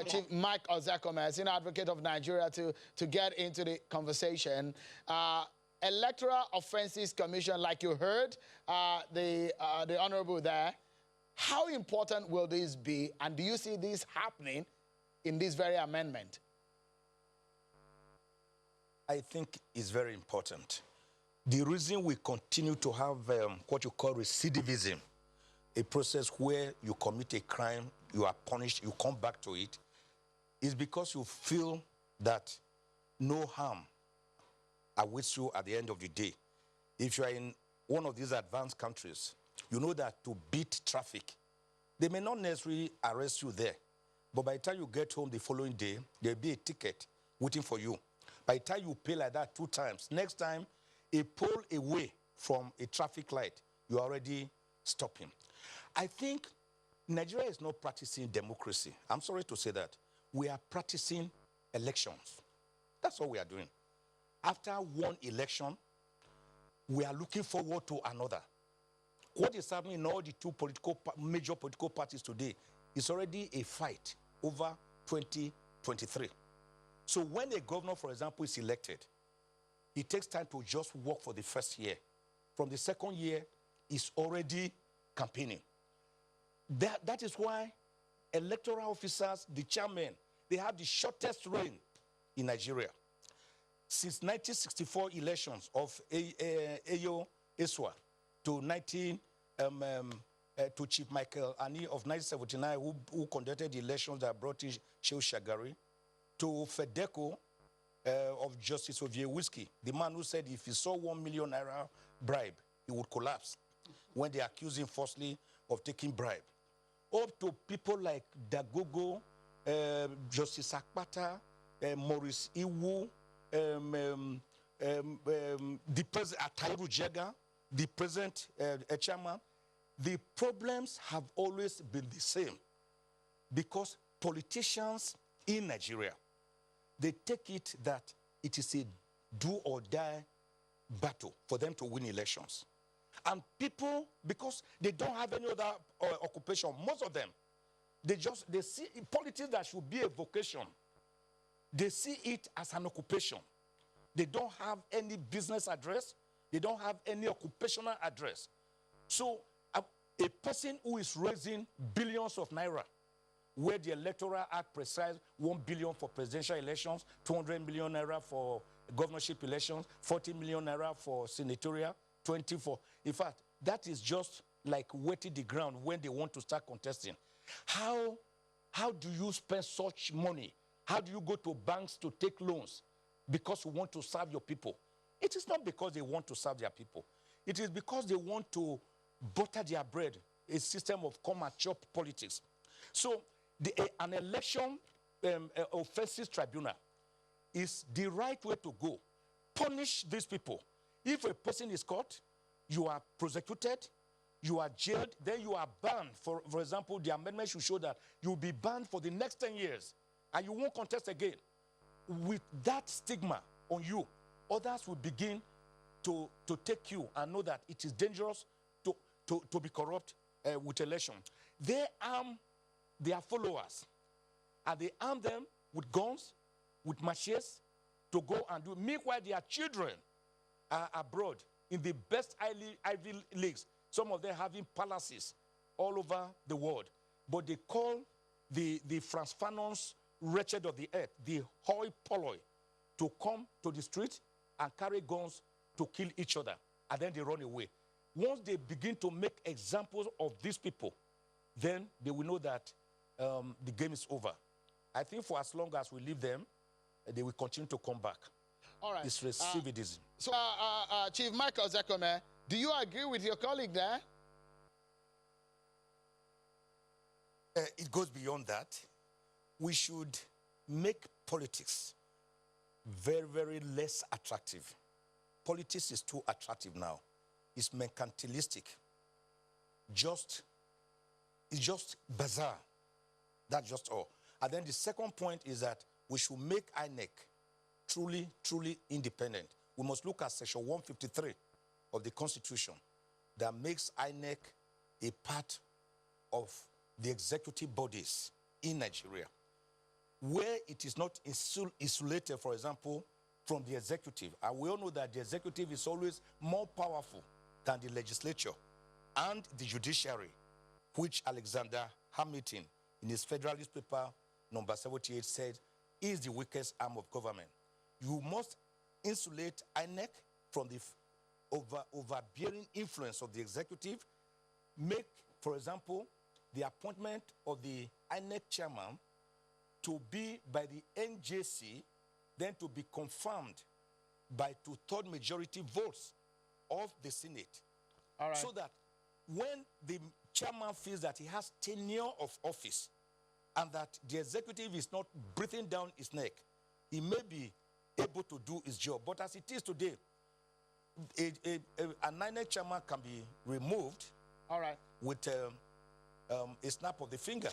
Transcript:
Chief Mike Ozekhome, senior advocate of Nigeria, to get into the conversation. Electoral Offences Commission, like you heard the honorable there, how important will this be, and do you see this happening in this very amendment? I think it's very important. The reason we continue to have what you call recidivism, a process where you commit a crime, you are punished, you come back to it, is because you feel that no harm awaits you at the end of the day. If you are in one of these advanced countries, you know that to beat traffic, they may not necessarily arrest you there, but by the time you get home the following day, there'll be a ticket waiting for you. By the time you pay like that 2 times, next time, a pole away from a traffic light, you're already stopping. I think Nigeria is not practicing democracy. I'm sorry to say that. We are practicing elections. That's what we are doing. After one election, we are looking forward to another. What is happening in all the major political parties today is already a fight over 2023. So when a governor, for example, is elected, it takes time to just work for the first year. From the second year, he's already campaigning. That is why electoral officers, the chairmen, they have the shortest reign in Nigeria. Since 1964 elections of Ayo Eswa to to Chief Michael Ani of 1979, who conducted the elections that brought in Shehu Shagari, to Fedeco of Justice Oviewuski, the man who said if he saw 1 million naira bribe, he would collapse when they accused him falsely of taking bribe. Up to people like Dagogo, Justice Akpata, Maurice Iwu, the president Atairu Jega, the present chairman. The problems have always been the same because politicians in Nigeria, they take it that it is a do or die battle for them to win elections. And people, because they don't have any other occupation, most of them, they see politics that should be a vocation. They see it as an occupation. They don't have any business address. They don't have any occupational address. So a person who is raising billions of naira, where the Electoral Act prescribes 1 billion for presidential elections, 200 million naira for governorship elections, 40 million naira for senatorial, 20 for... In fact, that is just like wetting the ground when they want to start contesting. How do you spend such money? How do you go to banks to take loans because you want to serve your people? It is not because they want to serve their people. It is because they want to butter their bread, a system of come and chop politics. So an election offences tribunal is the right way to go. Punish these people. If a person is caught, you are prosecuted, you are jailed, then you are banned. For example, the amendment should show that you will be banned for the next 10 years and you won't contest again. With that stigma on you, others will begin to take you and know that it is dangerous to be corrupt with election. They arm their followers and they arm them with guns, with machetes to go and do. Meanwhile, their children are abroad in the best Ivy Leagues, some of them having palaces all over the world. But they call the Frantz Fanons wretched of the earth, the hoi polloi, to come to the street and carry guns to kill each other, and then they run away. Once they begin to make examples of these people, then they will know that the game is over. I think for as long as we leave them, they will continue to come back. All right. It's recidivism. So, Chief Mike Ozekhome, do you agree with your colleague there? It goes beyond that. We should make politics very, very less attractive. Politics is too attractive now. It's mercantilistic. It's just bizarre. That's just all. And then the second point is that we should make INEC truly, truly independent. We must look at Section 153 of the Constitution that makes INEC a part of the executive bodies in Nigeria. where it is not isolated, for example, from the executive. And we all know that the executive is always more powerful than the legislature and the judiciary, which Alexander Hamilton, in his Federalist paper number 78, said is the weakest arm of government. You must insulate INEC from the overbearing influence of the executive. Make, for example, the appointment of the INEC chairman to be by the NJC, then to be confirmed by 2/3 majority votes of the Senate. All right. So that when the chairman feels that he has tenure of office and that the executive is not breathing down his neck, he may be able to do his job. But as it is today, a INEC chairman can be removed, all right, with a snap of the finger.